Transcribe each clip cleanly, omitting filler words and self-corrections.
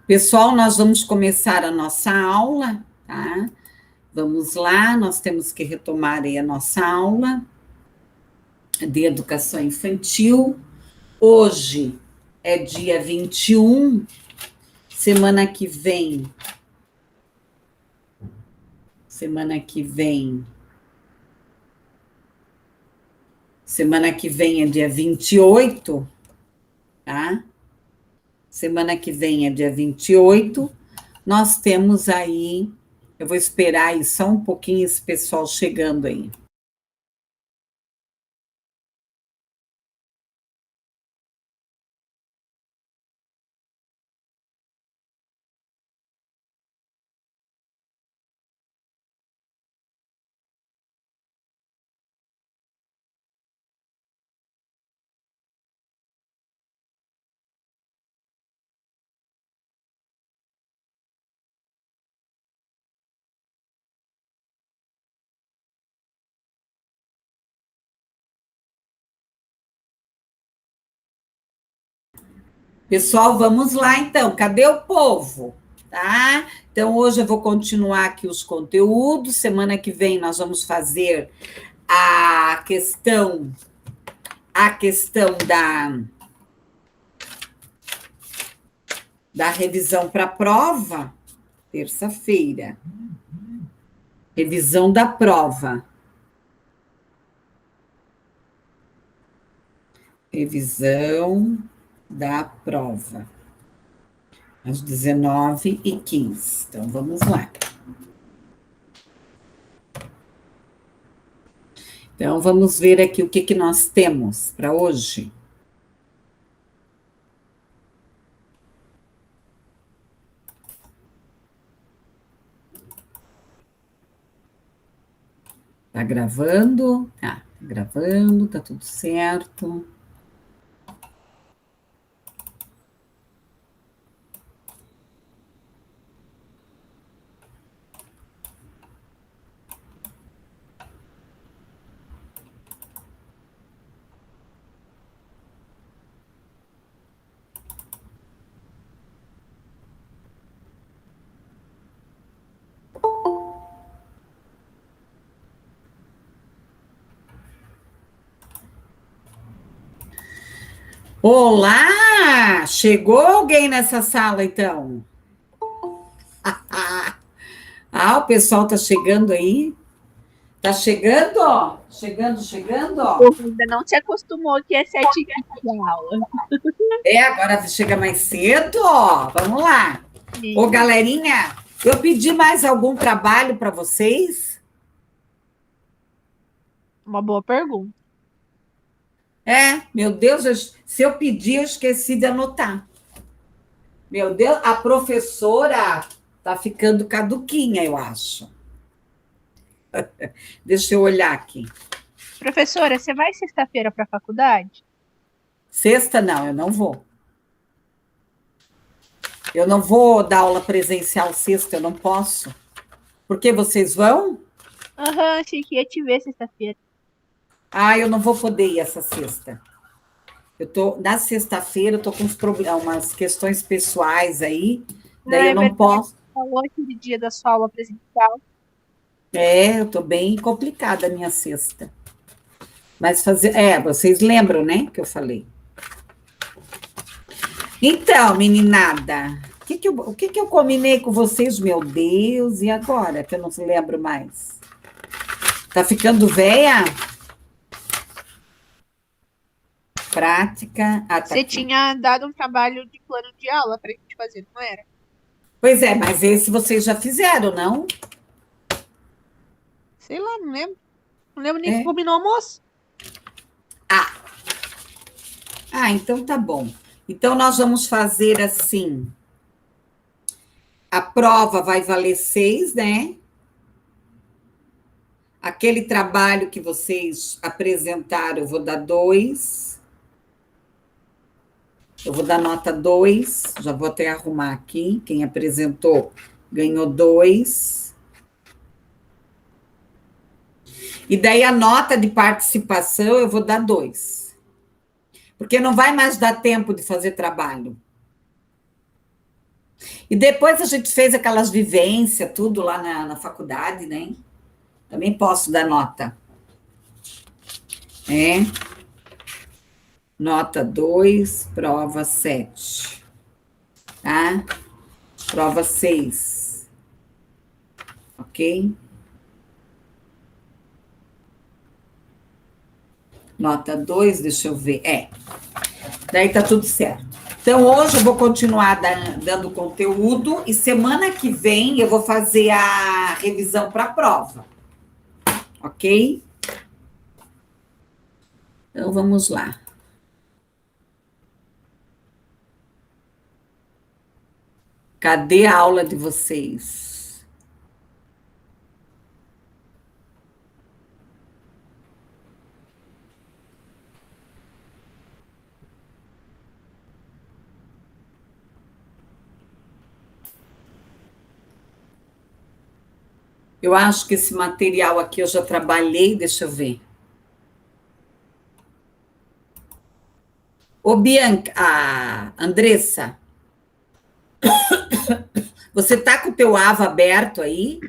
Pessoal, nós vamos começar a nossa aula, tá? Vamos lá, nós temos que retomar aí a nossa aula de educação infantil. Hoje é dia 21, semana que vem é dia 28, tá? Semana que vem é dia 28. Nós temos aí, eu vou esperar aí só um pouquinho esse pessoal chegando aí. Pessoal, vamos lá então. Cadê o povo? Tá? Então, hoje eu vou continuar aqui os conteúdos. Semana que vem nós vamos fazer a questão da revisão para a prova, terça-feira. Revisão da prova. Revisão da prova. Às 19h15. Então, vamos lá. Então, vamos ver aqui o que nós temos para hoje. Tá gravando? Tá gravando, tá tudo certo. Olá! Chegou alguém nessa sala, então? Ah, o pessoal tá chegando aí? Tá chegando, ó. Chegando, ó. Ainda não se acostumou que é 7h15 da aula. Agora chega mais cedo, ó. Vamos lá. Sim. Ô, galerinha, eu pedi mais algum trabalho para vocês? Uma boa pergunta. Meu Deus, se eu pedir, eu esqueci de anotar. Meu Deus, a professora tá ficando caduquinha, eu acho. Deixa eu olhar aqui. Professora, você vai sexta-feira para a faculdade? Sexta, não, eu não vou. Eu não vou dar aula presencial sexta, eu não posso. Por que vocês vão? Aham, achei que ia te ver sexta-feira. Ah, eu não vou poder ir essa sexta. Na sexta-feira, eu tô com umas questões pessoais aí, daí eu não posso. Você falou aquele dia da sua aula presencial. Eu tô bem complicada a minha sexta. Mas vocês lembram, né, que eu falei. Então, meninada, o que eu combinei com vocês, meu Deus, e agora, que eu não lembro mais? Tá ficando velha? Prática. Você tinha dado um trabalho de plano de aula para a gente fazer, não era? Pois é, mas esse vocês já fizeram, não? Sei lá, não lembro. Não lembro nem que combinou almoço. Então tá bom. Então nós vamos fazer assim. A prova vai valer 6, né? Aquele trabalho que vocês apresentaram, eu vou dar 2. Eu vou dar nota 2. Já vou até arrumar aqui. Quem apresentou ganhou 2. E daí a nota de participação eu vou dar 2. Porque não vai mais dar tempo de fazer trabalho. E depois a gente fez aquelas vivências, tudo lá na faculdade, né? Também posso dar nota. Nota 2, prova 7. Tá? Prova 6. Ok? Nota 2, deixa eu ver. Daí tá tudo certo. Então, hoje eu vou continuar dando conteúdo e semana que vem eu vou fazer a revisão para a prova. Ok? Então, vamos lá. Cadê a aula de vocês? Eu acho que esse material aqui eu já trabalhei, deixa eu ver. Ô, Bianca, Andressa, você tá com o teu AVA aberto aí?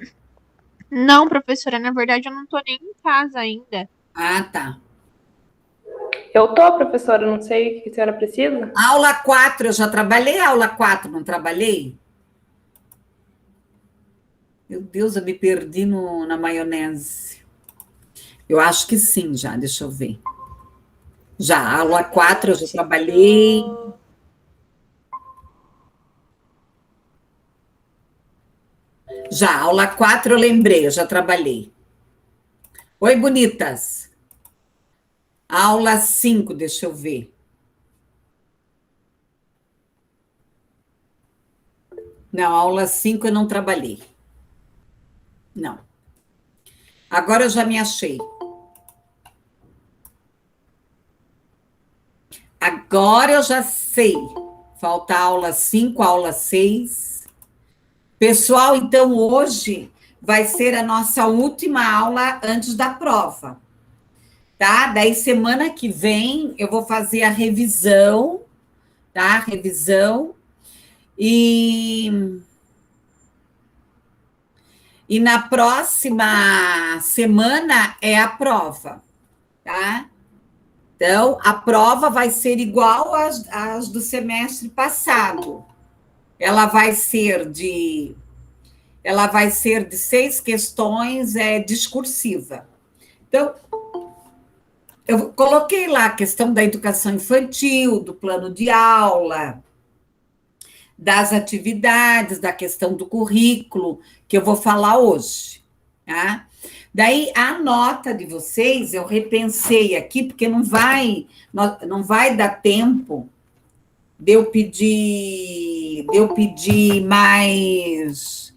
Não, professora, na verdade eu não tô nem em casa ainda. Ah, tá. Eu tô, professora, não sei o que a senhora precisa. Aula 4, eu já trabalhei aula 4, não trabalhei? Meu Deus, eu me perdi na maionese. Eu acho que sim, já, deixa eu ver. Já, aula 4 eu já trabalhei. Já, aula 4 eu lembrei, eu já trabalhei. Oi, bonitas. Aula 5, deixa eu ver. Não, aula 5 eu não trabalhei. Não. Agora eu já me achei. Agora eu já sei. Falta aula 5, aula 6. Pessoal, então hoje vai ser a nossa última aula antes da prova. Tá? Daí semana que vem eu vou fazer a revisão, tá? Revisão. E na próxima semana é a prova, tá? Então, a prova vai ser igual às do semestre passado. Ela vai ser de 6 questões discursiva. Então, eu coloquei lá a questão da educação infantil, do plano de aula, das atividades, da questão do currículo, que eu vou falar hoje, tá? Daí, a nota de vocês, eu repensei aqui, porque não vai dar tempo de eu pedir mais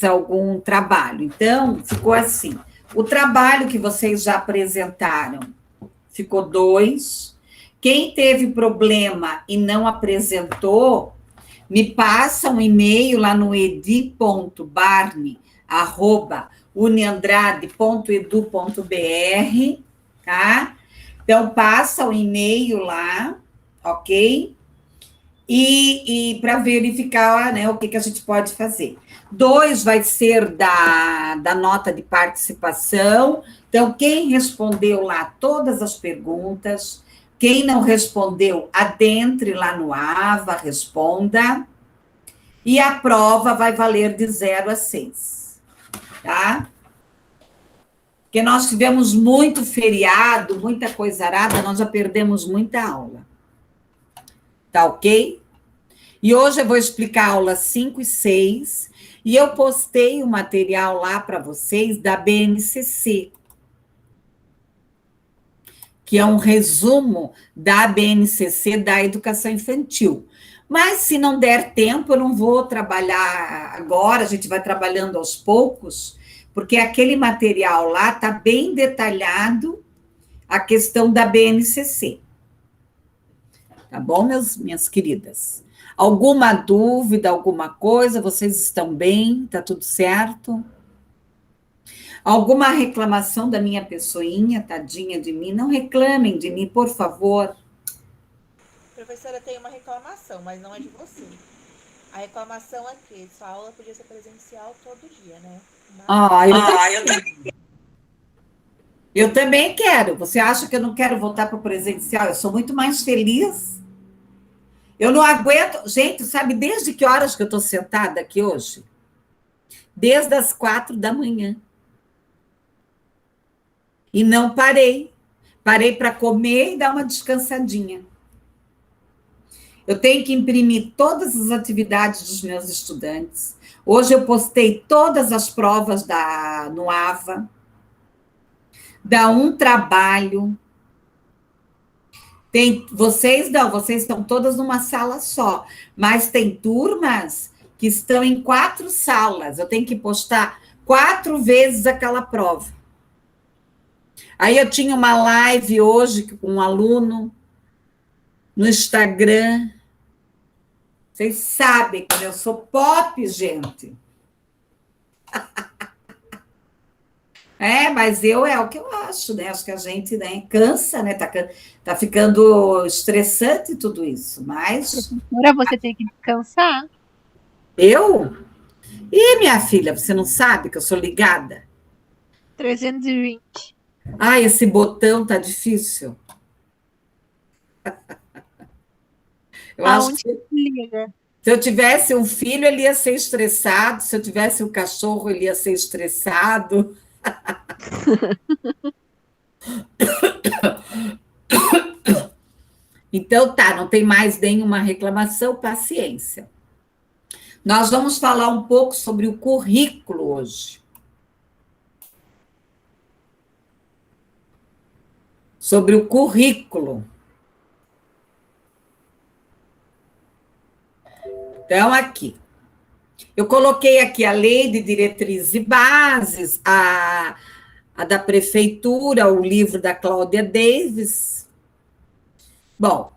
algum trabalho. Então, ficou assim. O trabalho que vocês já apresentaram ficou 2. Quem teve problema e não apresentou, me passa um e-mail lá no edi.barne@uniandrade.edu.br, tá? Então, passa o e-mail lá, ok? E para verificar, né, o que a gente pode fazer. 2 vai ser da nota de participação. Então, quem respondeu lá todas as perguntas, quem não respondeu, adentre lá no AVA, responda. E a prova vai valer de 0 a 6, tá? Porque nós tivemos muito feriado, muita coisa arada, nós já perdemos muita aula. Tá ok? E hoje eu vou explicar aulas 5 e 6, e eu postei o material lá para vocês da BNCC, que é um resumo da BNCC da educação infantil. Mas se não der tempo, eu não vou trabalhar agora, a gente vai trabalhando aos poucos, porque aquele material lá está bem detalhado a questão da BNCC. Tá bom, minhas queridas? Alguma dúvida, alguma coisa? Vocês estão bem? Tá tudo certo? Alguma reclamação da minha pessoinha, tadinha de mim? Não reclamem de mim, por favor. Professora, tem uma reclamação, mas não é de você. A reclamação é que sua aula podia ser presencial todo dia, né? Eu também quero. Você acha que eu não quero voltar para o presencial? Eu sou muito mais feliz. Eu não aguento. Gente, sabe desde que horas que eu estou sentada aqui hoje? Desde as 4 da manhã. E não parei. Parei para comer e dar uma descansadinha. Eu tenho que imprimir todas as atividades dos meus estudantes. Hoje eu postei todas as provas no AVA. Dá um trabalho. Vocês estão todas numa sala só, mas tem turmas que estão em 4 salas. Eu tenho que postar 4 vezes aquela prova. Aí eu tinha uma live hoje com um aluno no Instagram. Vocês sabem que eu sou pop, gente. Mas é o que eu acho, né? Acho que a gente, né, cansa, né? Tá ficando estressante tudo isso, mas... Professora, você tem que descansar. Eu? Ih, minha filha, você não sabe que eu sou ligada? 320. Ai, esse botão tá difícil. Eu acho Aonde que liga? se eu tivesse um filho, ele ia ser estressado. Se eu tivesse um cachorro, ele ia ser estressado. Então, tá, não tem mais nenhuma reclamação, paciência. Nós vamos falar um pouco sobre o currículo hoje. Sobre o currículo. Então, aqui. Eu coloquei aqui a lei de diretrizes e bases, a da prefeitura, o livro da Cláudia Davis. Bom,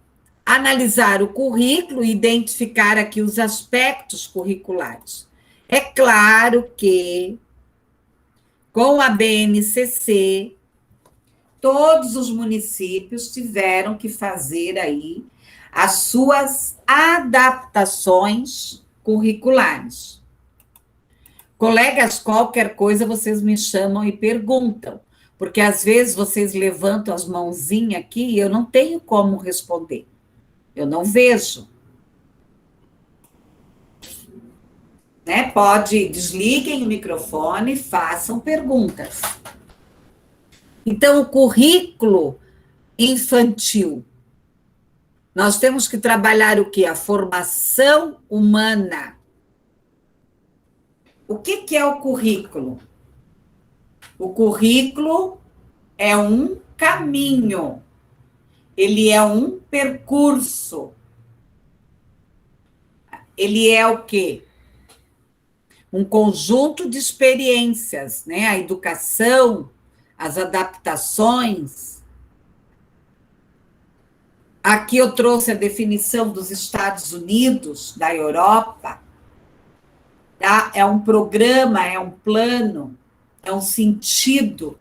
analisar o currículo e identificar aqui os aspectos curriculares. É claro que, com a BNCC, todos os municípios tiveram que fazer aí as suas adaptações curriculares. Colegas, qualquer coisa vocês me chamam e perguntam, porque às vezes vocês levantam as mãozinhas aqui e eu não tenho como responder. Eu não vejo. Né? Desliguem o microfone e façam perguntas. Então, o currículo infantil. Nós temos que trabalhar o quê? A formação humana. O que é o currículo? O currículo é um caminho, ele é um percurso. Ele é o quê? Um conjunto de experiências, né? A educação, as adaptações. Aqui eu trouxe a definição dos Estados Unidos, da Europa. Tá? É um programa, é um plano, é um sentido.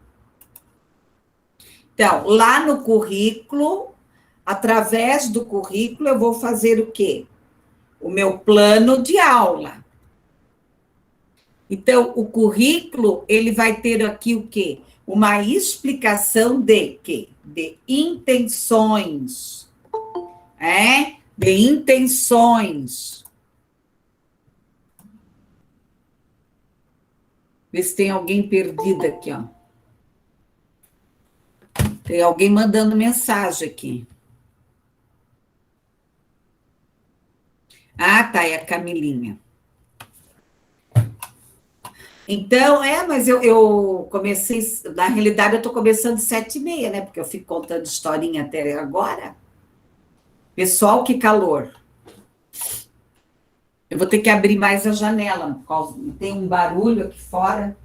Então, lá no currículo, através do currículo, eu vou fazer o quê? O meu plano de aula. Então, o currículo, ele vai ter aqui o quê? Uma explicação de quê? De intenções. De intenções. Vê se tem alguém perdido aqui, ó. Tem alguém mandando mensagem aqui. Ah, tá, é a Camilinha. Então, mas eu comecei, na realidade, eu estou começando 7h30, né? Porque eu fico contando historinha até agora. Pessoal, que calor. Eu vou ter que abrir mais a janela, porque tem um barulho aqui fora.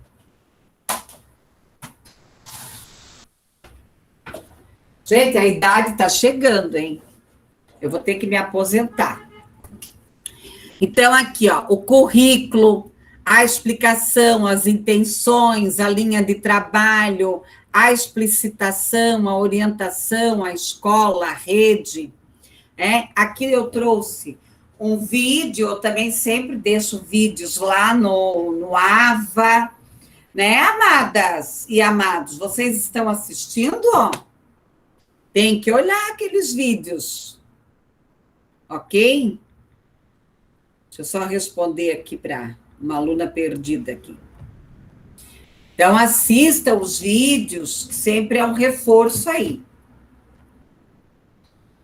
Gente, a idade está chegando, hein? Eu vou ter que me aposentar. Então, aqui, ó, o currículo, a explicação, as intenções, a linha de trabalho, a explicitação, a orientação, a escola, a rede, Aqui eu trouxe um vídeo, eu também sempre deixo vídeos lá no AVA, né, amadas e amados? Vocês estão assistindo? Tem que olhar aqueles vídeos, ok? Deixa eu só responder aqui para uma aluna perdida aqui. Então, assista os vídeos, que sempre é um reforço aí.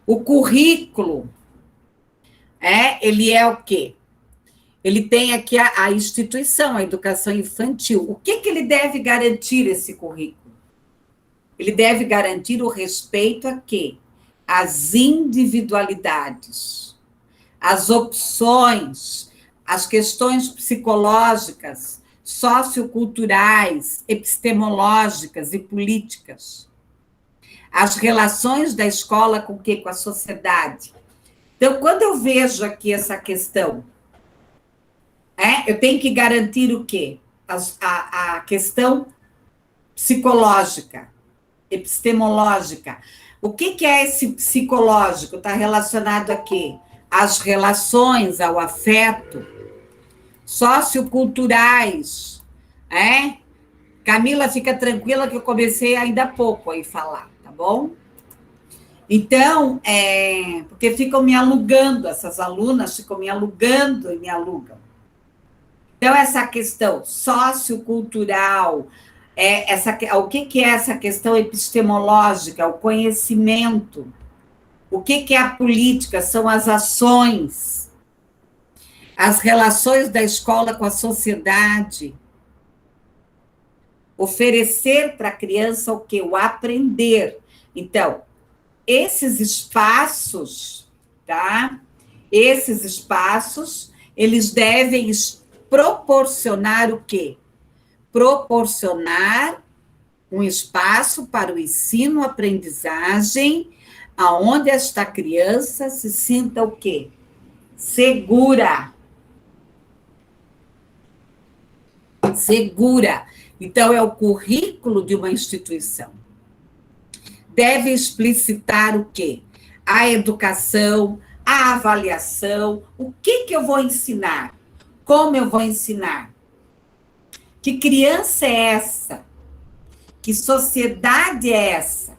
O currículo, ele é o quê? Ele tem aqui a instituição, a educação infantil. O que ele deve garantir, esse currículo? Ele deve garantir o respeito a quê? Às individualidades, às opções, às questões psicológicas, socioculturais, epistemológicas e políticas. As relações da escola com o quê? Com a sociedade. Então, quando eu vejo aqui essa questão, eu tenho que garantir o quê? A questão psicológica, epistemológica. O que é esse psicológico? Está relacionado a quê? Às relações, ao afeto, socioculturais. Camila, fica tranquila que eu comecei ainda há pouco a falar, tá bom? Então, porque ficam me alugando, essas alunas ficam me alugando e me alugam. Então, essa questão sociocultural, o que é essa questão epistemológica, o conhecimento, o que é a política, são as ações, as relações da escola com a sociedade, oferecer para a criança o quê? O aprender. Então, esses espaços, tá? Esses espaços, eles devem proporcionar o quê? Proporcionar um espaço para o ensino-aprendizagem, aonde esta criança se sinta o quê? Segura. Segura. Então, é o currículo de uma instituição. Deve explicitar o quê? A educação, a avaliação, o que eu vou ensinar? Como eu vou ensinar? Que criança é essa? Que sociedade é essa?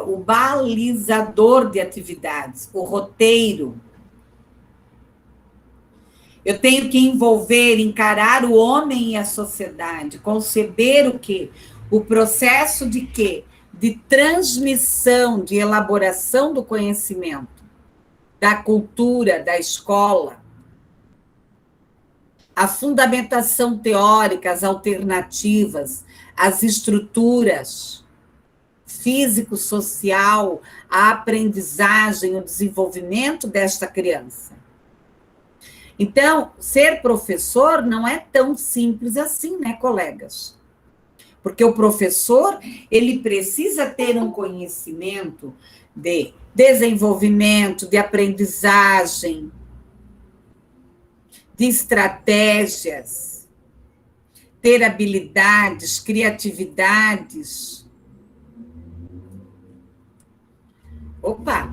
O balizador de atividades, o roteiro. Eu tenho que envolver, encarar o homem e a sociedade, conceber o quê? O processo de quê? De transmissão, de elaboração do conhecimento, da cultura, da escola. A fundamentação teórica, as alternativas, as estruturas, físico-social, a aprendizagem, o desenvolvimento desta criança. Então, ser professor não é tão simples assim, né, colegas? Porque o professor, ele precisa ter um conhecimento de desenvolvimento, de aprendizagem, de estratégias, ter habilidades, criatividades. Opa!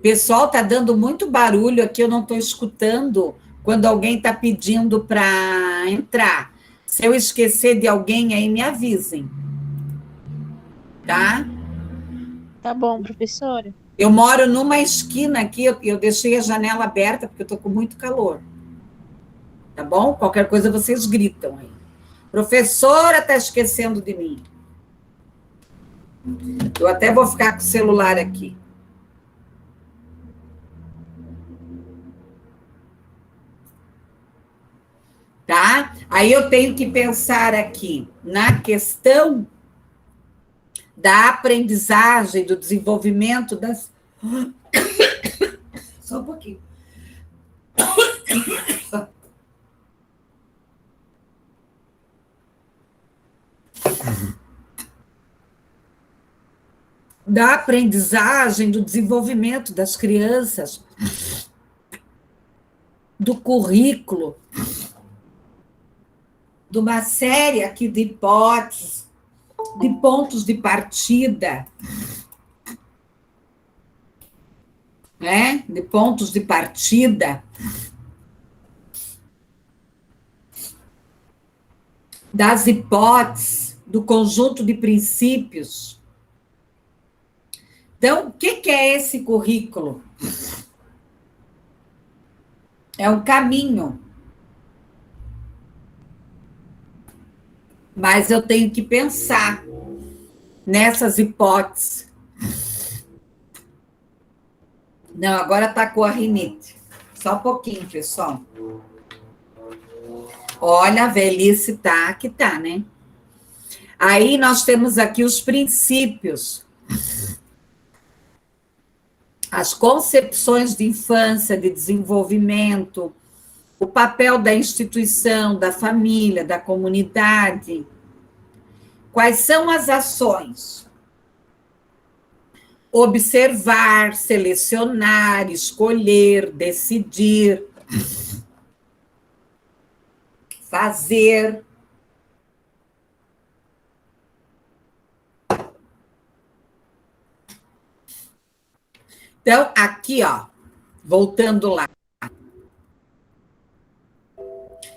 Pessoal, está dando muito barulho aqui, eu não estou escutando quando alguém está pedindo para entrar. Se eu esquecer de alguém aí, me avisem. Tá? Tá bom, professora. Eu moro numa esquina aqui, eu deixei a janela aberta porque eu estou com muito calor. Tá bom? Qualquer coisa vocês gritam aí. Professora, está esquecendo de mim. Eu até vou ficar com o celular aqui. Tá? Aí eu tenho que pensar aqui na questão da aprendizagem, do desenvolvimento das... Só um pouquinho. Da aprendizagem, do desenvolvimento das crianças, do currículo, de uma série aqui de hipóteses de pontos de partida, né? De pontos de partida das hipóteses, do conjunto de princípios. Então, o que é esse currículo? É um caminho. Mas eu tenho que pensar nessas hipóteses. Não, agora está com a rinite. Só um pouquinho, pessoal. Olha, a velhice tá que tá, né? Aí nós temos aqui os princípios. As concepções de infância, de desenvolvimento, o papel da instituição, da família, da comunidade. Quais são as ações? Observar, selecionar, escolher, decidir, fazer. Então, aqui, ó, voltando lá.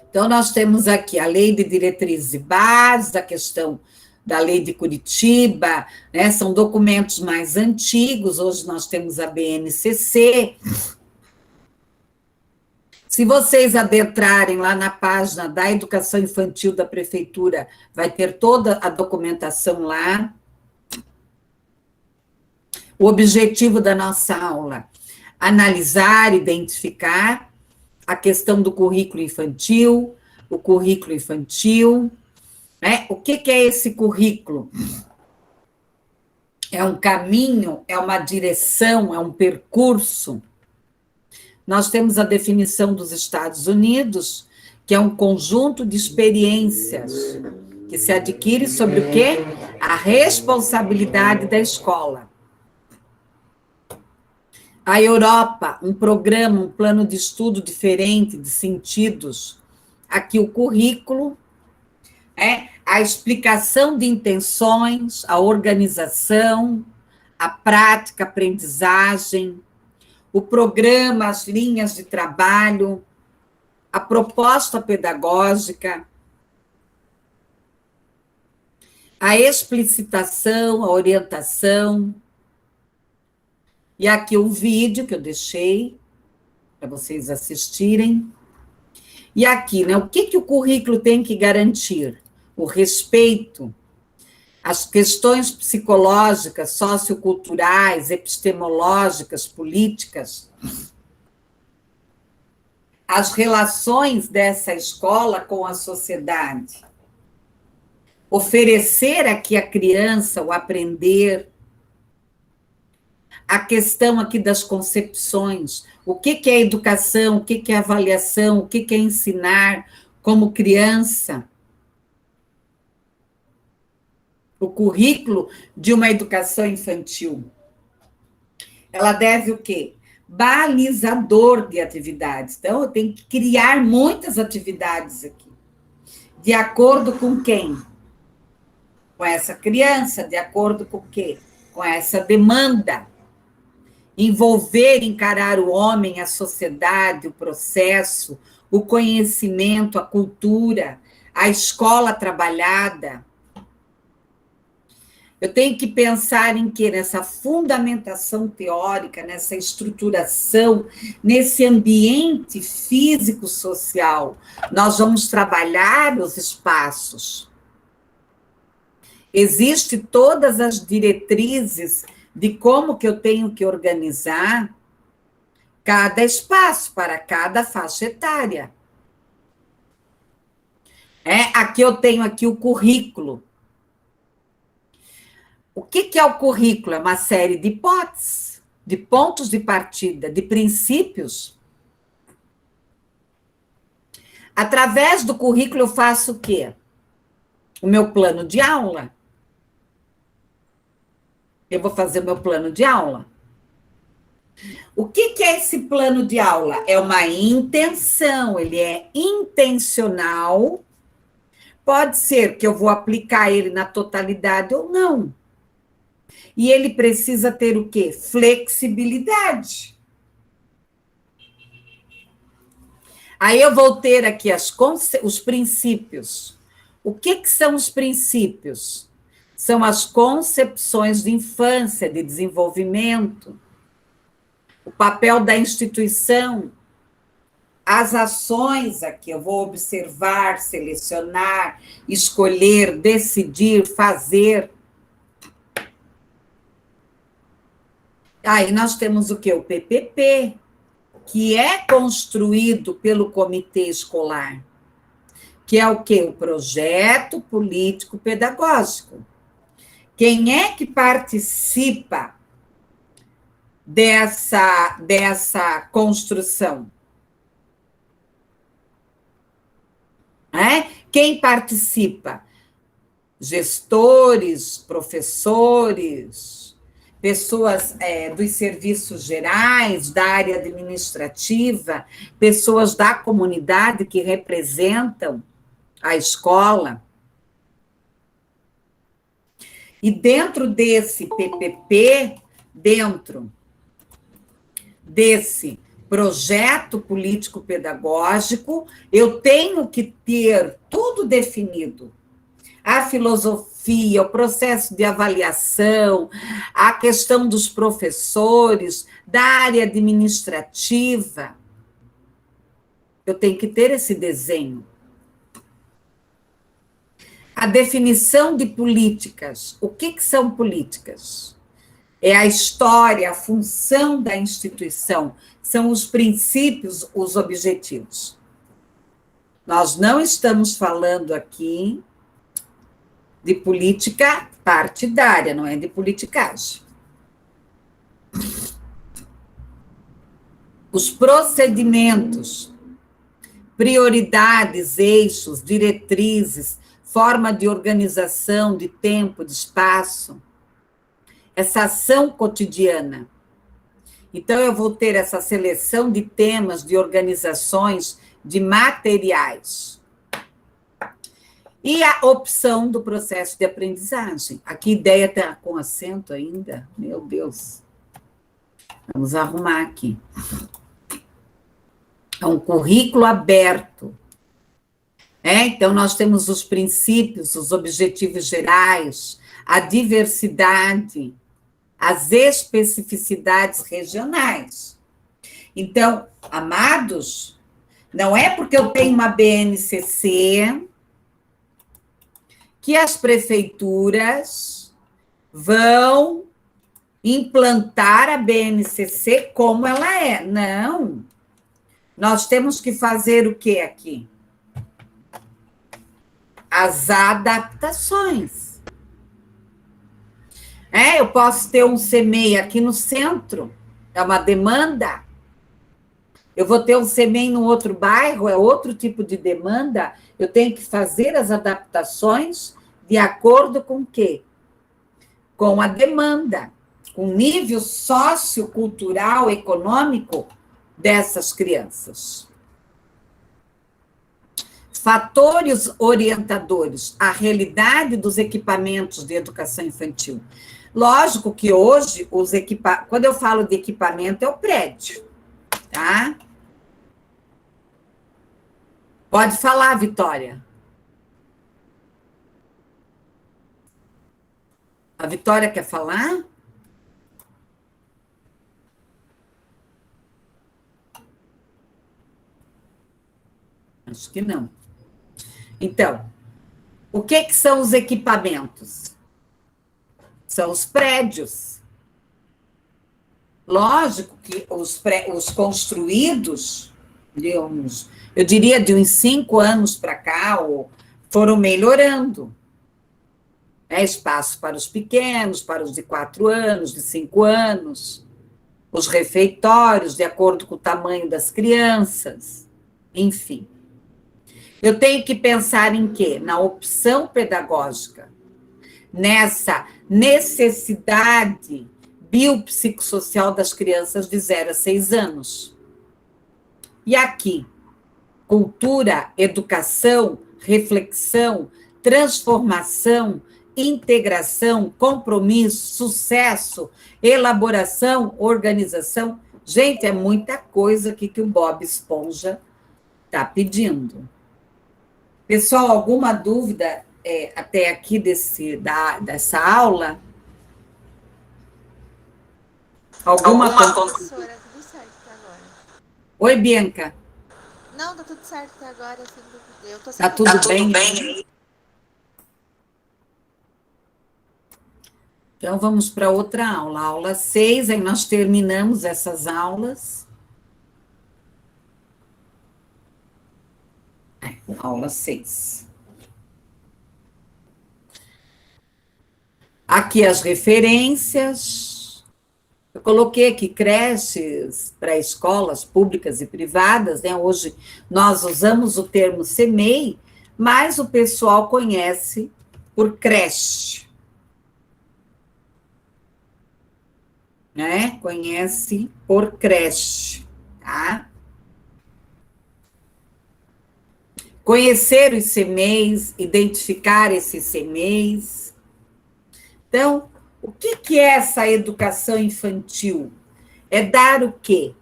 Então, nós temos aqui a Lei de Diretrizes e Bases, a questão da Lei de Curitiba, né? São documentos mais antigos, hoje nós temos a BNCC. Se vocês adentrarem lá na página da Educação Infantil da Prefeitura, vai ter toda a documentação lá. O objetivo da nossa aula, analisar, identificar a questão do currículo infantil, o currículo infantil, né? O que é esse currículo? É um caminho, é uma direção, é um percurso. Nós temos a definição dos Estados Unidos, que é um conjunto de experiências que se adquire sobre o quê? A responsabilidade da escola. A Europa, um programa, um plano de estudo diferente de sentidos. Aqui o currículo, a explicação de intenções, a organização, a prática, a aprendizagem, o programa, as linhas de trabalho, a proposta pedagógica, a explicitação, a orientação. E aqui o vídeo que eu deixei para vocês assistirem. E aqui, né, o que o currículo tem que garantir? O respeito, as questões psicológicas, socioculturais, epistemológicas, políticas, as relações dessa escola com a sociedade. Oferecer aqui à criança o aprender, a questão aqui das concepções, o que é educação, o que é avaliação, o que é ensinar como criança. O currículo de uma educação infantil. Ela deve o quê? Balizador de atividades. Então, eu tenho que criar muitas atividades aqui. De acordo com quem? Com essa criança, de acordo com o quê? Com essa demanda. Envolver, encarar o homem, a sociedade, o processo, o conhecimento, a cultura, a escola trabalhada. Eu tenho que pensar em quê? Nessa fundamentação teórica, nessa estruturação, nesse ambiente físico-social. Nós vamos trabalhar os espaços. Existem todas as diretrizes de como que eu tenho que organizar cada espaço para cada faixa etária. Aqui eu tenho aqui o currículo. O que é o currículo? É uma série de hipóteses, de pontos de partida, de princípios. Através do currículo eu faço o quê? O meu plano de aula. Eu vou fazer o meu plano de aula. O que é esse plano de aula? É uma intenção, ele é intencional Pode ser que eu vou aplicar ele na totalidade ou não. E ele precisa ter o quê? Flexibilidade. Aí eu vou ter aqui os princípios. O que são os princípios? São as concepções de infância, de desenvolvimento, o papel da instituição, as ações aqui, eu vou observar, selecionar, escolher, decidir, fazer. Aí nós temos o quê? O PPP, que é construído pelo comitê escolar, que é o quê? O projeto político pedagógico. Quem é que participa dessa construção? Quem participa? Gestores, professores, pessoas dos serviços gerais, da área administrativa, pessoas da comunidade que representam a escola. E dentro desse PPP, dentro desse projeto político-pedagógico, eu tenho que ter tudo definido. A filosofia, o processo de avaliação, a questão dos professores, da área administrativa. Eu tenho que ter esse desenho. A definição de políticas. O que são políticas? É a história, a função da instituição, são os princípios, os objetivos. Nós não estamos falando aqui de política partidária, não é de politicagem. Os procedimentos, prioridades, eixos, diretrizes, forma de organização, de tempo, de espaço, essa ação cotidiana. Então, eu vou ter essa seleção de temas, de organizações, de materiais. E a opção do processo de aprendizagem. Aqui, ideia está com acento ainda? Meu Deus. Vamos arrumar aqui. É um currículo aberto. Então, nós temos os princípios, os objetivos gerais, a diversidade, as especificidades regionais. Então, amados, não é porque eu tenho uma BNCC que as prefeituras vão implantar a BNCC como ela é. Não. Nós temos que fazer o que aqui? As adaptações. Eu posso ter um CMEI aqui no centro, é uma demanda. Eu vou ter um CMEI no outro bairro, é outro tipo de demanda. Eu tenho que fazer as adaptações de acordo com o quê? Com a demanda, com o nível sociocultural, econômico dessas crianças. Fatores orientadores, a realidade dos equipamentos de educação infantil. Lógico que hoje, quando eu falo de equipamento, é o prédio, tá? Pode falar, Vitória. A Vitória quer falar? Acho que não. Então, o que são os equipamentos? São os prédios. Lógico que os construídos, eu diria de uns 5 anos para cá, foram melhorando. Espaço para os pequenos, para os de 4 anos, de 5 anos, os refeitórios, de acordo com o tamanho das crianças, enfim. Eu tenho que pensar em quê? Na opção pedagógica, nessa necessidade biopsicossocial das crianças de 0 a 6 anos. E aqui, cultura, educação, reflexão, transformação, integração, compromisso, sucesso, elaboração, organização. Gente, é muita coisa aqui que o Bob Esponja está pedindo. Pessoal, alguma dúvida até aqui dessa aula? Alguma Professora, tudo certo até agora. Oi, Bianca. Não, tá tudo certo até agora. Eu tô Tá tudo bem? Então, vamos para outra aula. Aula 6, aí nós terminamos essas aulas. Aula 6. Aqui as referências. Eu coloquei aqui creches para escolas públicas e privadas, né? Hoje nós usamos o termo CEMEI, mas o pessoal conhece por creche. Né? Conhece por creche, tá? Conhecer os CMEIs, identificar esses CMEIs. Então, o que é essa educação infantil? É dar o quê?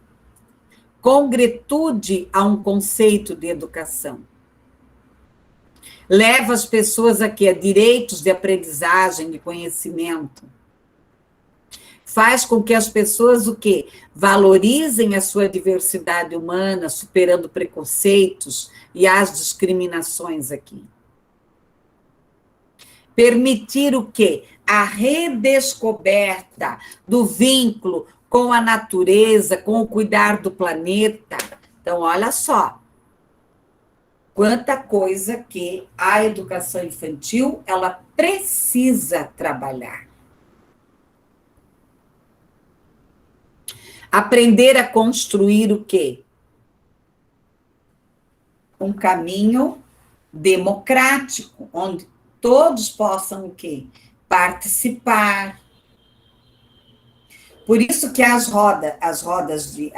Concretude a um conceito de educação. Leva as pessoas aqui a direitos de aprendizagem, de conhecimento. Faz com que as pessoas o quê? Valorizem a sua diversidade humana, superando preconceitos e as discriminações aqui. Permitir o quê? A redescoberta do vínculo com a natureza, com o cuidar do planeta. Então, olha só. Quanta coisa que a educação infantil, ela precisa trabalhar. Aprender a construir o quê? Um caminho democrático, onde todos possam o quê? Participar. Por isso que as rodas de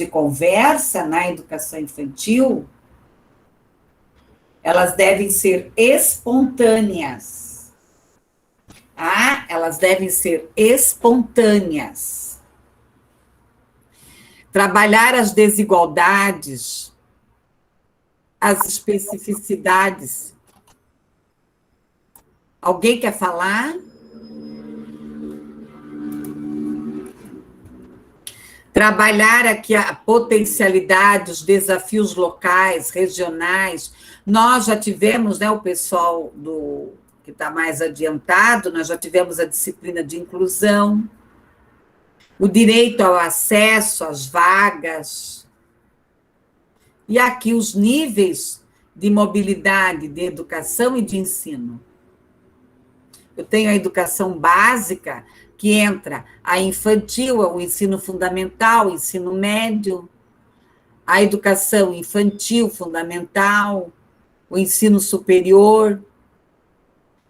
conversa na educação infantil, elas devem ser espontâneas. Elas devem ser espontâneas. Trabalhar as desigualdades, as especificidades. Alguém quer falar? Trabalhar aqui a potencialidade, os desafios locais, regionais. Nós já tivemos, né, o pessoal que está mais adiantado, nós já tivemos a disciplina de inclusão, o direito ao acesso às vagas, e aqui os níveis de mobilidade, de educação e de ensino. Eu tenho a educação básica, que entra a infantil, o ensino fundamental, o ensino médio, a educação infantil fundamental, o ensino superior,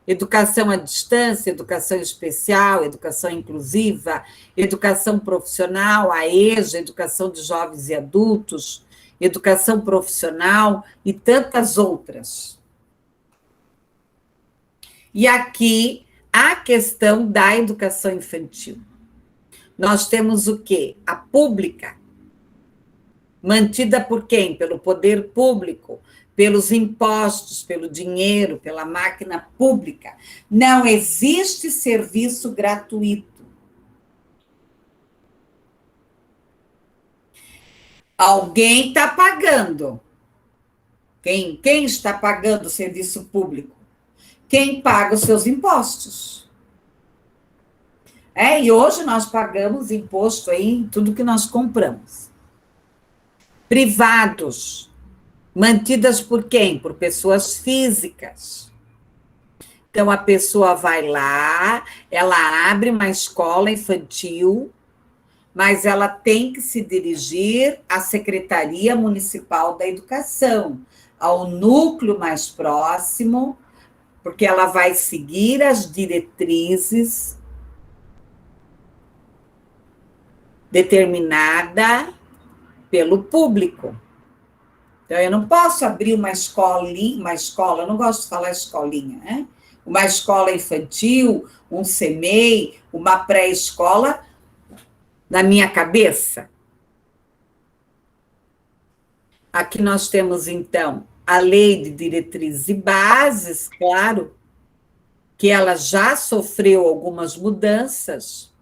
educação à distância, educação especial, educação inclusiva, educação profissional, a EJA, educação de jovens e adultos, educação profissional e tantas outras. E aqui, a questão da educação infantil. Nós temos o quê? A pública, mantida por quem? Pelo poder público, pelos impostos, pelo dinheiro, pela máquina pública. Não existe serviço gratuito. Alguém está pagando. Quem está pagando o serviço público? Quem paga os seus impostos. E hoje nós pagamos imposto aí em tudo que nós compramos. Privados, mantidas por quem? Por pessoas físicas. Então, a pessoa vai lá, ela abre uma escola infantil, mas ela tem que se dirigir à Secretaria Municipal da Educação, ao núcleo mais próximo, porque ela vai seguir as diretrizes determinada pelo público. Então, eu não posso abrir uma escola, eu não gosto de falar escolinha, né? Uma escola infantil, um CMEI, uma pré-escola, na minha cabeça. Aqui nós temos, então, a Lei de Diretrizes e Bases, claro, que ela já sofreu algumas mudanças.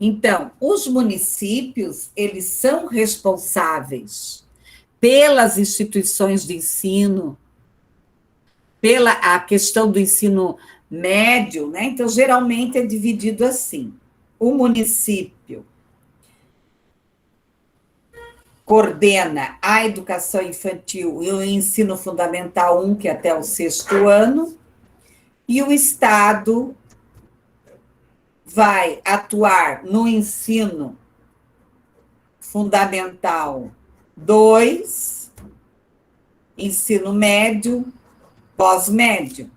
Então, os municípios, eles são responsáveis pelas instituições de ensino, pela a questão do ensino médio, né? Então, geralmente é dividido assim. O município coordena a educação infantil e o ensino fundamental 1, que é até o 6º ano, e o Estado vai atuar no ensino fundamental 2, ensino médio, pós-médio.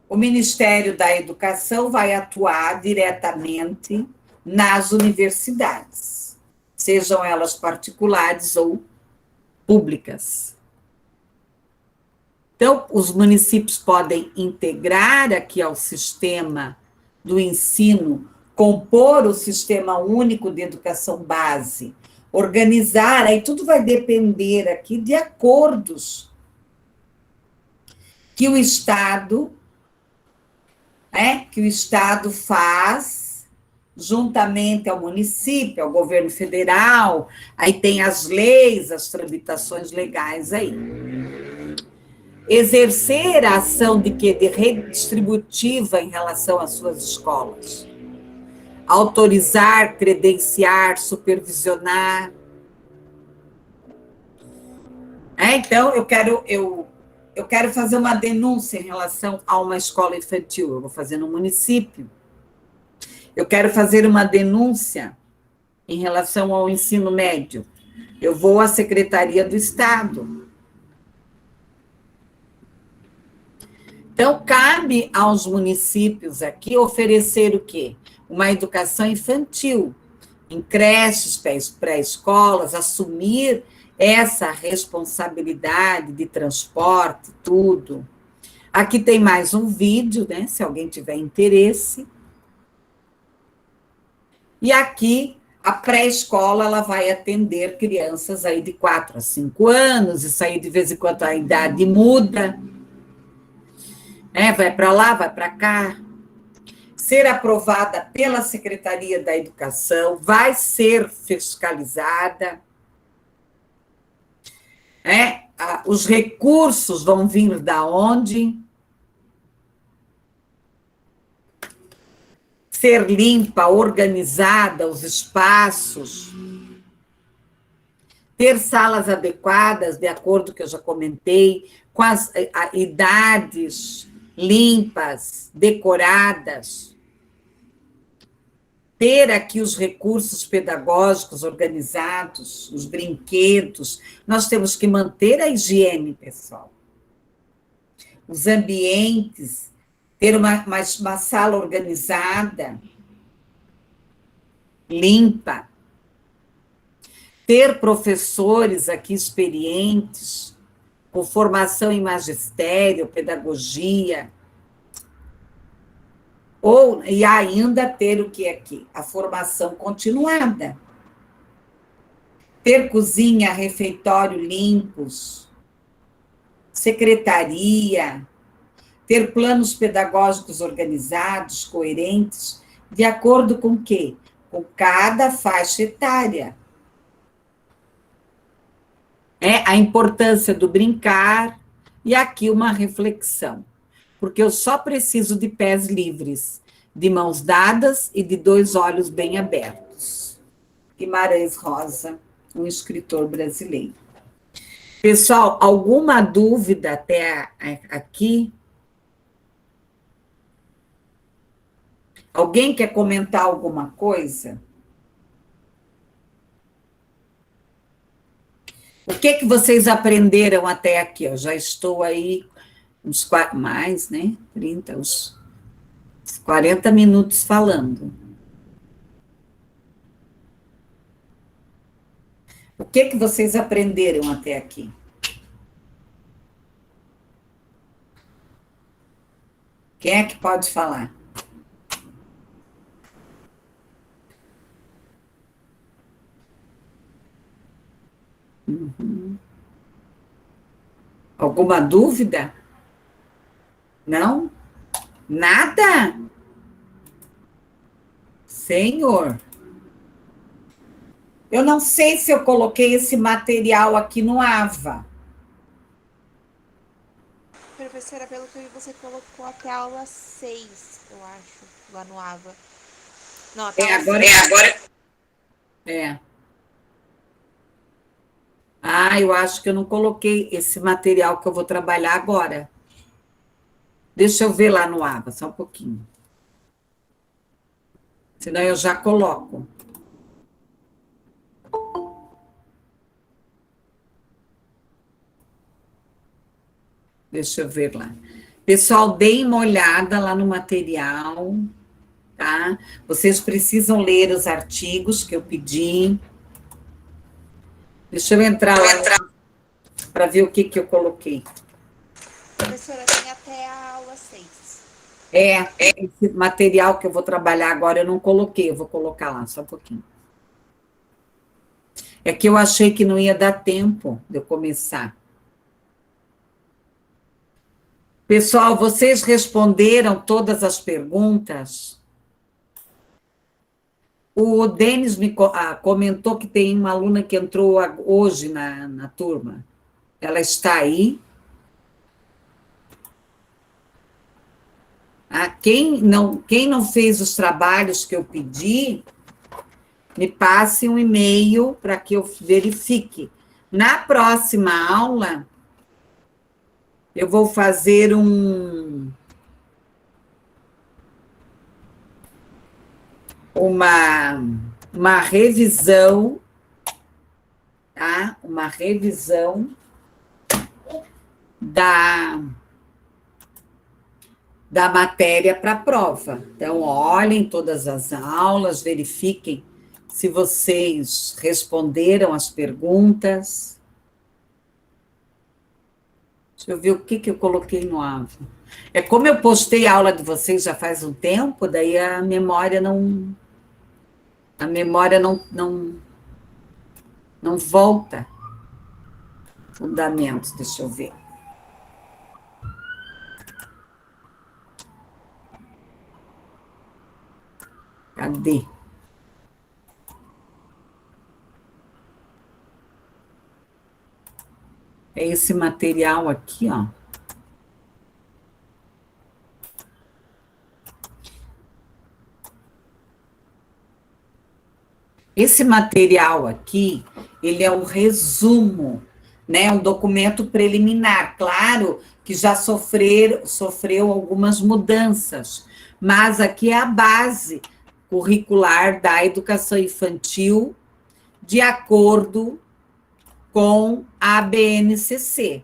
O Ministério da Educação vai atuar diretamente nas universidades, sejam elas particulares ou públicas. Então, os municípios podem integrar aqui ao sistema do ensino, compor o Sistema Único de Educação Base, organizar, aí tudo vai depender aqui de acordos que o Estado faz juntamente ao município, ao governo federal, aí tem as leis, as tramitações legais aí. Exercer a ação de quê? De redistributiva em relação às suas escolas. Autorizar, credenciar, supervisionar. Então, eu quero fazer uma denúncia em relação a uma escola infantil, eu vou fazer no município. Eu quero fazer uma denúncia em relação ao ensino médio, eu vou à Secretaria do Estado. Então, cabe aos municípios aqui oferecer o quê? Uma educação infantil, em creches, pré-escolas, assumir essa responsabilidade de transporte, tudo. Aqui tem mais um vídeo, né, se alguém tiver interesse. E aqui, a pré-escola, ela vai atender crianças aí de 4 a 5 anos, isso aí, de vez em quando, a idade muda. Vai para lá, vai para cá. Ser aprovada pela Secretaria da Educação, vai ser fiscalizada. Os recursos vão vir da onde? Ser limpa, organizada, os espaços. Ter salas adequadas, de acordo com o que eu já comentei, com as idades limpas, decoradas. Ter aqui os recursos pedagógicos organizados, os brinquedos. Nós temos que manter a higiene, pessoal. Os ambientes, ter uma sala organizada, limpa. Ter professores aqui experientes, com formação em magistério, pedagogia. E ainda ter o que aqui? A formação continuada. Ter cozinha, refeitório limpos, secretaria, ter planos pedagógicos organizados, coerentes, de acordo com o quê? Com cada faixa etária. A importância do brincar, e aqui uma reflexão, porque eu só preciso de pés livres, de mãos dadas e de 2 olhos bem abertos. Guimarães Rosa, um escritor brasileiro. Pessoal, alguma dúvida até aqui? Alguém quer comentar alguma coisa? O que vocês aprenderam até aqui? Eu já estou aí uns mais, né? 30, uns 40 minutos falando. O que vocês aprenderam até aqui? Quem é que pode falar? Alguma dúvida? Não? Nada? Senhor, eu não sei se eu coloquei esse material aqui no AVA. Professora, pelo que eu vi, você colocou até a aula 6, eu acho, lá no AVA. Não, até a aula 6. Agora. É. Ah, eu acho que eu não coloquei esse material que eu vou trabalhar agora. Deixa eu ver lá no AVA, só um pouquinho. Senão eu já coloco. Deixa eu ver lá. Pessoal, deem uma olhada lá no material, tá? Vocês precisam ler os artigos que eu pedi. Deixa eu entrar lá para ver o que eu coloquei. Professora, tem até a aula 6. Esse material que eu vou trabalhar agora eu não coloquei, eu vou colocar lá, só um pouquinho. É que eu achei que não ia dar tempo de eu começar. Pessoal, vocês responderam todas as perguntas? O Denis me comentou que tem uma aluna que entrou hoje na turma. Ela está aí? Quem não fez os trabalhos que eu pedi, me passe um e-mail para que eu verifique. Na próxima aula, eu vou fazer uma revisão, tá? Uma revisão da matéria para a prova. Então, olhem todas as aulas, verifiquem se vocês responderam as perguntas. Deixa eu ver o que eu coloquei no AVA. É como eu postei a aula de vocês já faz um tempo, daí a memória não volta. Fundamentos, deixa eu ver. Cadê? É esse material aqui, ó. Esse material aqui, ele é um resumo, né? Um documento preliminar. Claro que já sofreu algumas mudanças, mas aqui é a base curricular da educação infantil, de acordo com a BNCC.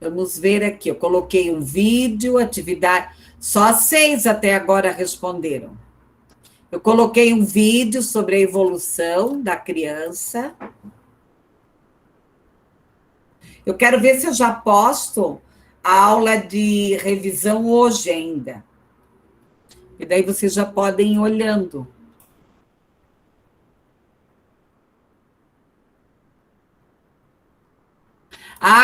Vamos ver aqui, eu coloquei um vídeo, atividade, só 6 até agora responderam. Eu coloquei um vídeo sobre a evolução da criança. Eu quero ver se eu já posto a aula de revisão hoje ainda. E daí vocês já podem ir olhando.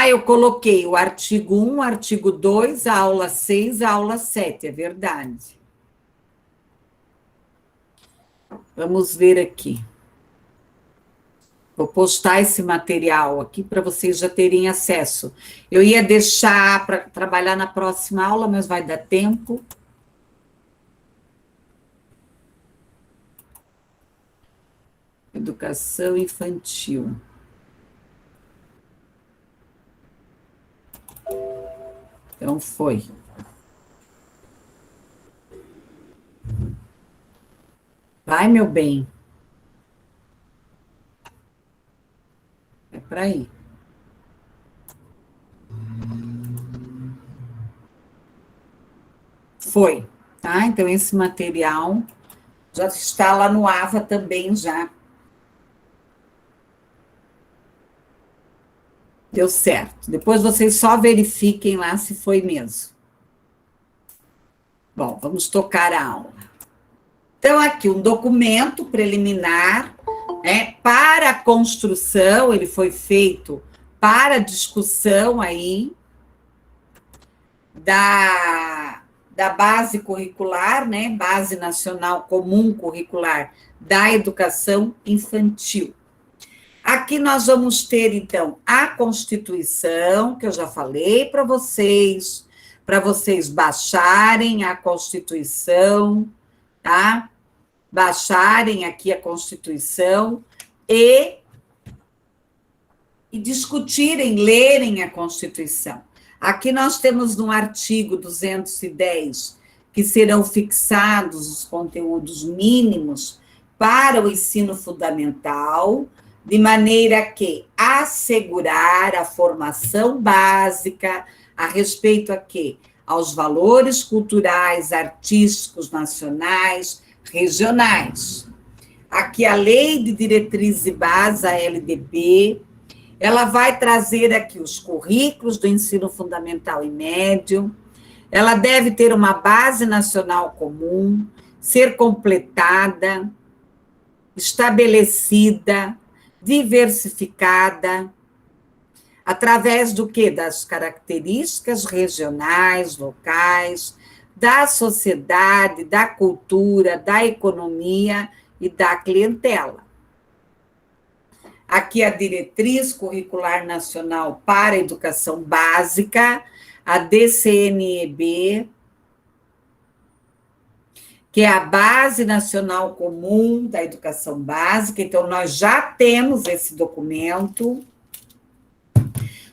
Eu coloquei o artigo 1, artigo 2, a aula 6, a aula 7, é verdade. Vamos ver aqui. Vou postar esse material aqui para vocês já terem acesso. Eu ia deixar para trabalhar na próxima aula, mas vai dar tempo. Educação infantil. Então, foi. Vai, meu bem. É para ir. Foi, tá? Então, esse material Já está lá no AVA também, já. Deu certo. Depois vocês só verifiquem lá se foi mesmo. Bom, vamos tocar a aula. Então, aqui um documento preliminar para a construção, ele foi feito para discussão aí da base curricular, né? Base Nacional Comum Curricular da Educação Infantil. Aqui nós vamos ter, então, a Constituição, que eu já falei para vocês baixarem a Constituição, tá? Baixarem aqui a Constituição e discutirem, lerem a Constituição. Aqui nós temos no artigo 210 que serão fixados os conteúdos mínimos para o ensino fundamental, de maneira que assegurar a formação básica a respeito a quê? Aos valores culturais, artísticos, nacionais, regionais. Aqui a Lei de Diretrizes e Bases, a LDB, ela vai trazer aqui os currículos do ensino fundamental e médio, ela deve ter uma base nacional comum, ser completada, estabelecida, diversificada, através do quê? Das características regionais, locais, da sociedade, da cultura, da economia e da clientela. Aqui a Diretriz Curricular Nacional para a Educação Básica, a DCNEB, que é a Base Nacional Comum da Educação Básica. Então, nós já temos esse documento,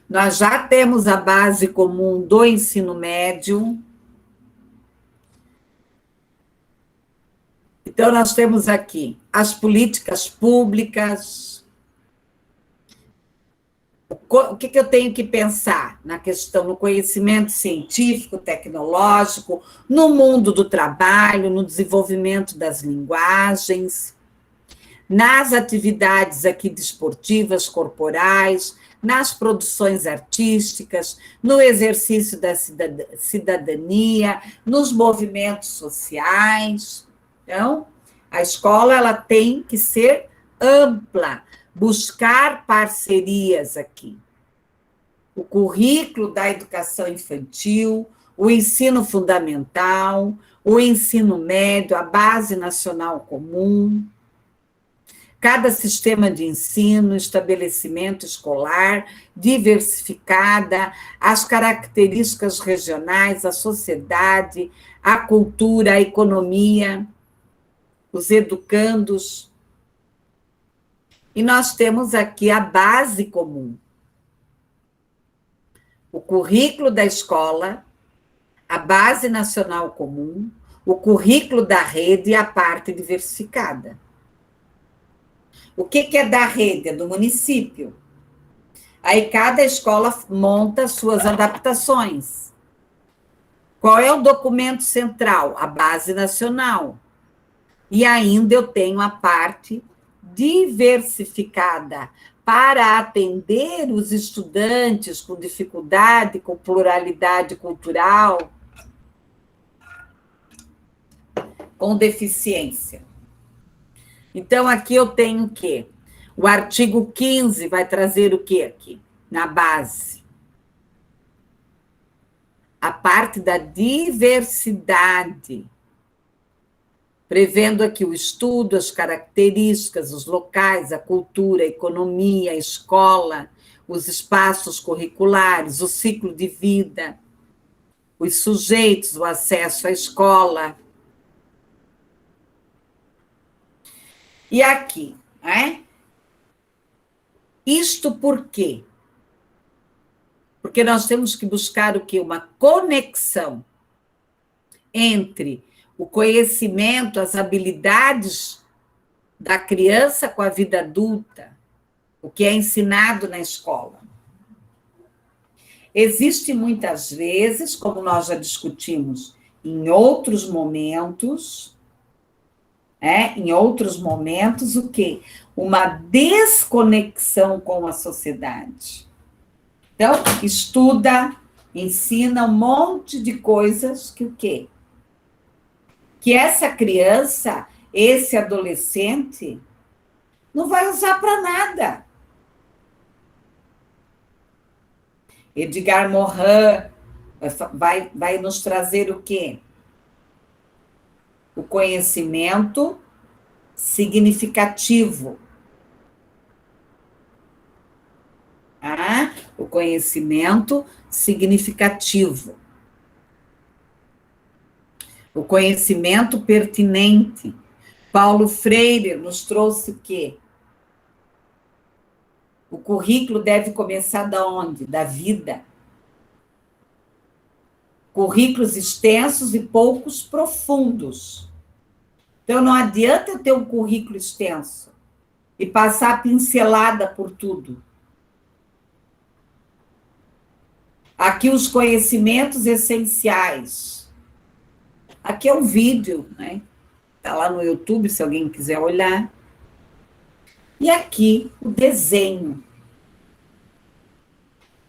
nós já temos a Base Comum do Ensino Médio. Então, nós temos aqui as políticas públicas. O que eu tenho que pensar na questão, no conhecimento científico, tecnológico, no mundo do trabalho, no desenvolvimento das linguagens, nas atividades aqui desportivas, corporais, nas produções artísticas, no exercício da cidadania, nos movimentos sociais. Então, a escola ela tem que ser ampla, buscar parcerias aqui. O currículo da educação infantil, o ensino fundamental, o ensino médio, a base nacional comum, cada sistema de ensino, estabelecimento escolar, diversificada, as características regionais, a sociedade, a cultura, a economia, os educandos. E nós temos aqui a base comum. O currículo da escola, a base nacional comum, o currículo da rede e a parte diversificada. O que é da rede? É do município. Aí cada escola monta suas adaptações. Qual é o documento central? A base nacional. E ainda eu tenho a parte diversificada para atender os estudantes com dificuldade, com pluralidade cultural, com deficiência. Então, aqui eu tenho o quê? O artigo 15 vai trazer o quê aqui? Na base. A parte da diversidade, prevendo aqui o estudo, as características, os locais, a cultura, a economia, a escola, os espaços curriculares, o ciclo de vida, os sujeitos, o acesso à escola. E aqui, isto por quê? Porque nós temos que buscar o quê? Uma conexão entre o conhecimento, as habilidades da criança com a vida adulta, o que é ensinado na escola. Existe muitas vezes, como nós já discutimos em outros momentos, em outros momentos, o quê? Uma desconexão com a sociedade. Então, estuda, ensina um monte de coisas que o quê? Que essa criança, esse adolescente, não vai usar para nada. Edgar Morin vai nos trazer o quê? O conhecimento significativo. O conhecimento significativo. O conhecimento pertinente. Paulo Freire nos trouxe o quê? O currículo deve começar da onde? Da vida. Currículos extensos e poucos profundos. Então, não adianta eu ter um currículo extenso e passar a pincelada por tudo. Aqui os conhecimentos essenciais. Aqui é um vídeo, né? Está lá no YouTube, se alguém quiser olhar. E aqui o desenho.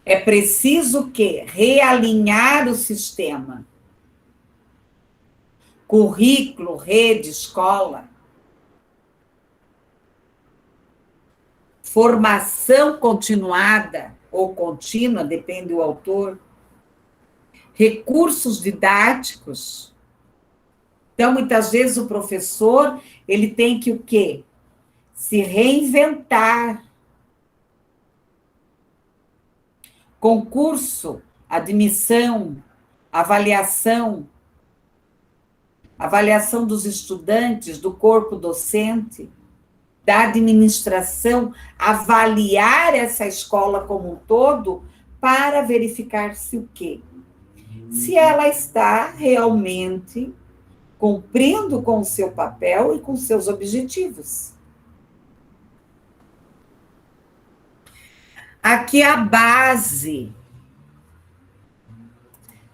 É preciso o quê? Realinhar o sistema. Currículo, rede, escola. Formação continuada ou contínua, depende do autor. Recursos didáticos. Então, muitas vezes o professor, ele tem que o quê? Se reinventar. Concurso, admissão, avaliação dos estudantes, do corpo docente, da administração, avaliar essa escola como um todo para verificar se o quê? Se ela está realmente cumprindo com o seu papel e com seus objetivos. Aqui a base.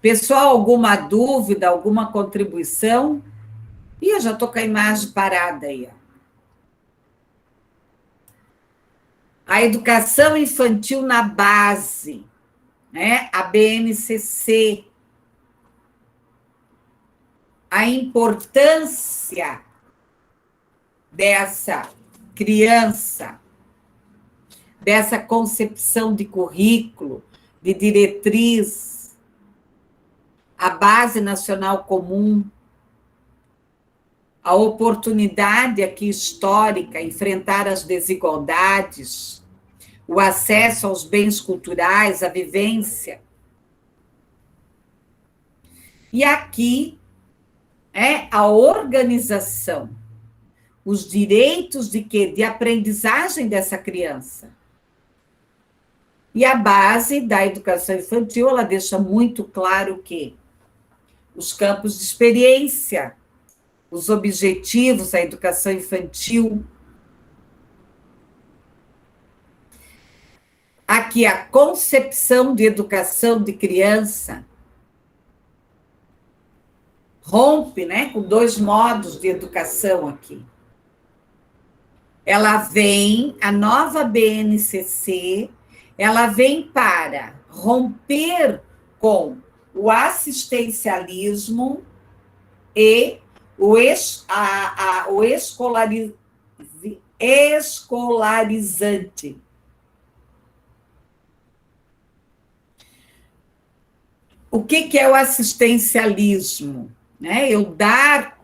Pessoal, alguma dúvida, alguma contribuição? Ih, eu já estou com a imagem parada aí. A educação infantil na base, né? A BNCC. A importância dessa criança, dessa concepção de currículo, de diretriz, a base nacional comum, a oportunidade aqui histórica, enfrentar as desigualdades, o acesso aos bens culturais, a vivência. E aqui é a organização, os direitos de quê? De aprendizagem dessa criança. E a base da educação infantil, ela deixa muito claro que os campos de experiência, os objetivos da educação infantil. Aqui a concepção de educação de criança. Rompe, né, com dois modos de educação aqui. Ela vem, a nova BNCC, ela vem para romper com o assistencialismo e o escolarizante. O que é o assistencialismo? Né? Eu dar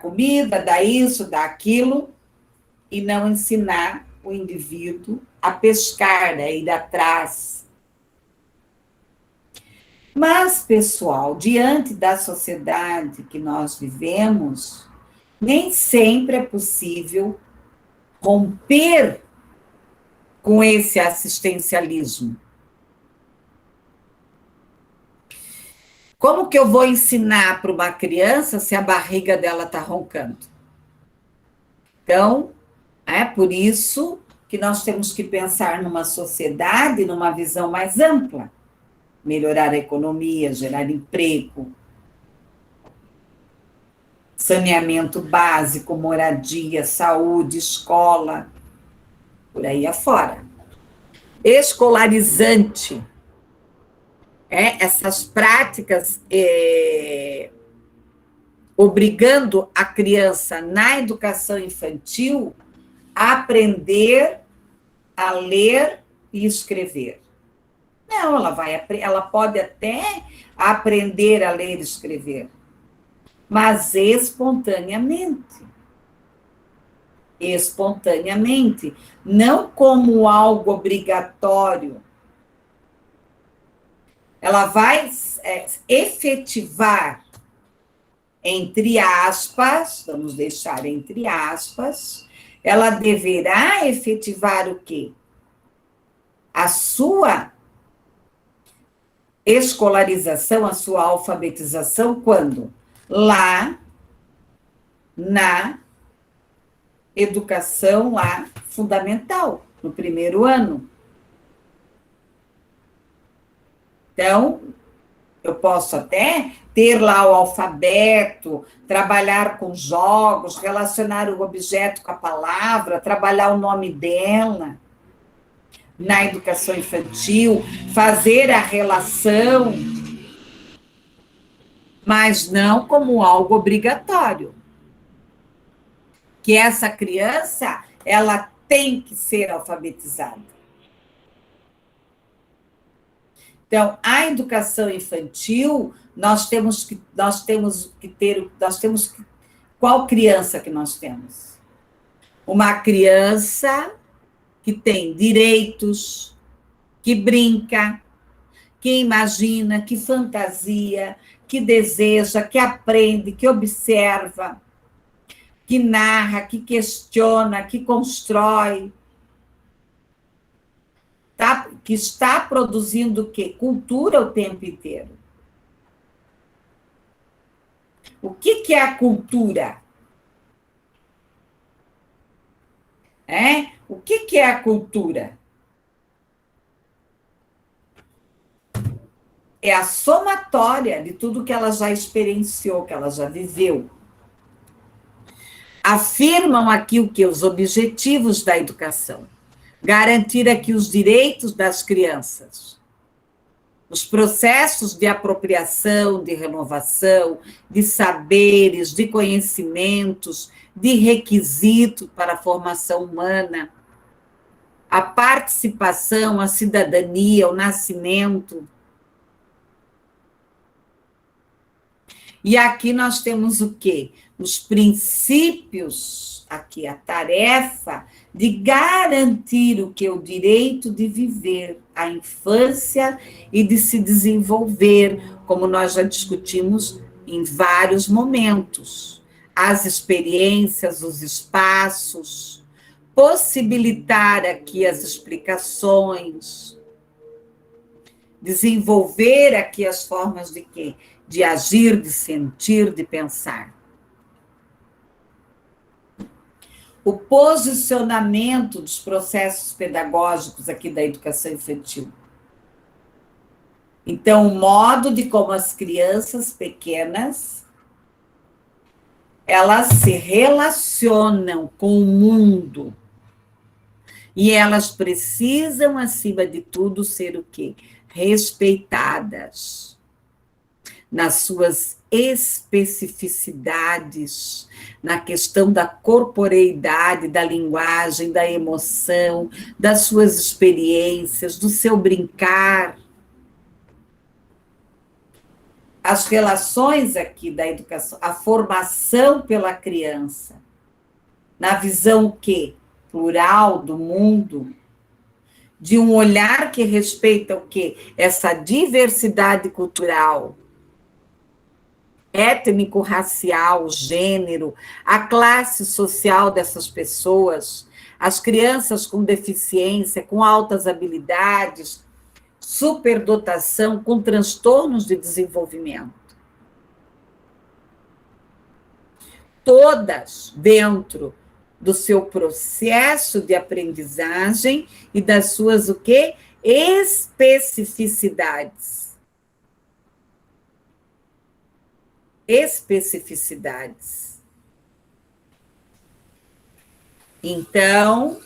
comida, dar isso, dar aquilo, e não ensinar o indivíduo a pescar, a ir atrás. Mas, pessoal, diante da sociedade que nós vivemos, nem sempre é possível romper com esse assistencialismo. Como que eu vou ensinar para uma criança se a barriga dela está roncando? Então, é por isso que nós temos que pensar numa sociedade, numa visão mais ampla. Melhorar a economia, gerar emprego. saneamento básico, moradia, saúde, escola, por aí afora. Escolarizante, essas práticas obrigando a criança na educação infantil a aprender a ler e escrever. Não, ela pode até aprender a ler e escrever, mas espontaneamente. Espontaneamente, não como algo obrigatório. Ela vai efetivar, entre aspas, vamos deixar entre aspas, ela deverá efetivar o quê? A sua escolarização, a sua alfabetização, quando? Lá na educação lá fundamental, no primeiro ano. Então, eu posso até ter lá o alfabeto, trabalhar com jogos, relacionar o objeto com a palavra, trabalhar o nome dela na educação infantil, fazer a relação, mas não como algo obrigatório. Que essa criança, ela tem que ser alfabetizada. Então, a educação infantil, qual criança que nós temos? Uma criança que tem direitos, que brinca, que imagina, que fantasia, que deseja, que aprende, que observa, que narra, que questiona, que constrói, tá? Que está produzindo o quê? Cultura o tempo inteiro. O que é a cultura? O que é a cultura? É a somatória de tudo que ela já experienciou, que ela já viveu. Afirmam aqui o que? Os objetivos da educação. Garantir aqui os direitos das crianças. Os processos de apropriação, de renovação, de saberes, de conhecimentos, de requisitos para a formação humana. A participação, a cidadania, o nascimento. E aqui nós temos o quê? Os princípios, aqui a tarefa de garantir o que? O direito de viver a infância e de se desenvolver, como nós já discutimos em vários momentos. As experiências, os espaços, possibilitar aqui as explicações, desenvolver aqui as formas de quê? De agir, de sentir, de pensar. O posicionamento dos processos pedagógicos aqui da educação infantil. Então, o modo de como as crianças pequenas, elas se relacionam com o mundo. E elas precisam, acima de tudo, ser o quê? Respeitadas nas suas especificidades, na questão da corporeidade, da linguagem, da emoção, das suas experiências, do seu brincar. As relações aqui da educação, a formação pela criança, na visão o quê? Plural do mundo, de um olhar que respeita o quê? Essa diversidade cultural, étnico-racial, gênero, a classe social dessas pessoas, as crianças com deficiência, com altas habilidades, superdotação, com transtornos de desenvolvimento. Todas dentro do seu processo de aprendizagem e das suas, o quê? Especificidades. Então,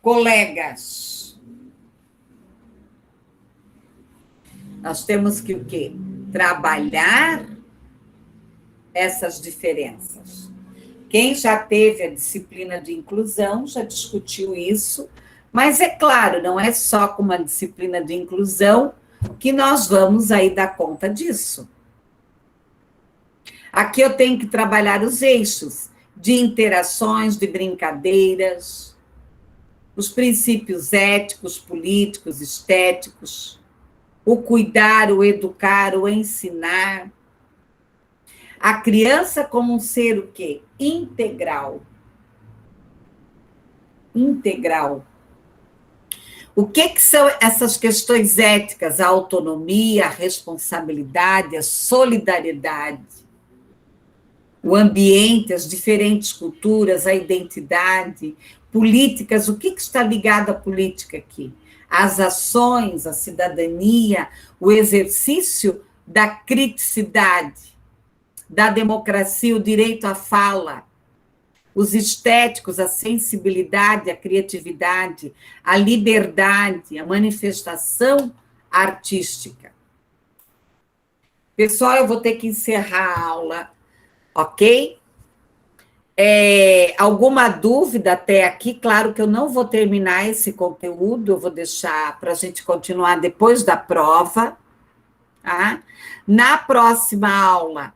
colegas, nós temos que o quê? Trabalhar essas diferenças. Quem já teve a disciplina de inclusão já discutiu isso, mas é claro, não é só com uma disciplina de inclusão que nós vamos aí dar conta disso. Aqui eu tenho que trabalhar os eixos de interações, de brincadeiras, os princípios éticos, políticos, estéticos, o cuidar, o educar, o ensinar. A criança como um ser o quê? Integral. Integral. O que são essas questões éticas? A autonomia, a responsabilidade, a solidariedade, o ambiente, as diferentes culturas, a identidade, políticas. O que está ligado à política aqui? As ações, a cidadania, o exercício da criticidade, da democracia, o direito à fala, os estéticos, a sensibilidade, a criatividade, a liberdade, a manifestação artística. Pessoal, eu vou ter que encerrar a aula, ok? Alguma dúvida até aqui? Claro que eu não vou terminar esse conteúdo, eu vou deixar para a gente continuar depois da prova, tá? Na próxima aula,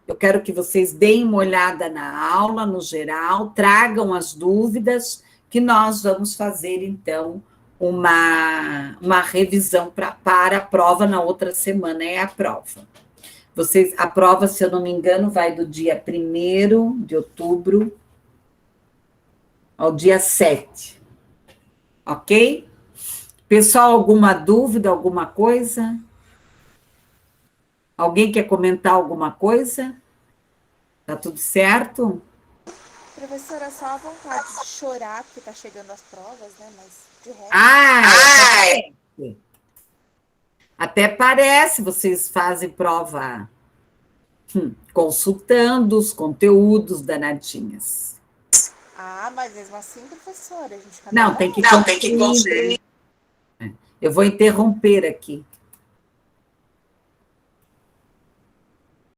eu quero que vocês deem uma olhada na aula, no geral, tragam as dúvidas, que nós vamos fazer, então, uma revisão para a prova na outra semana, é a prova. A prova, se eu não me engano, vai do dia 1º de outubro ao dia 7. Ok? Pessoal, alguma dúvida, alguma coisa? Alguém quer comentar alguma coisa? Tá tudo certo? Professora, só a vontade de chorar, porque tá chegando as provas, né? Mas de resto. Até parece, vocês fazem prova consultando os conteúdos danadinhas. Mas mesmo assim, professora, a gente Não, tem que cumprir. Eu vou interromper aqui.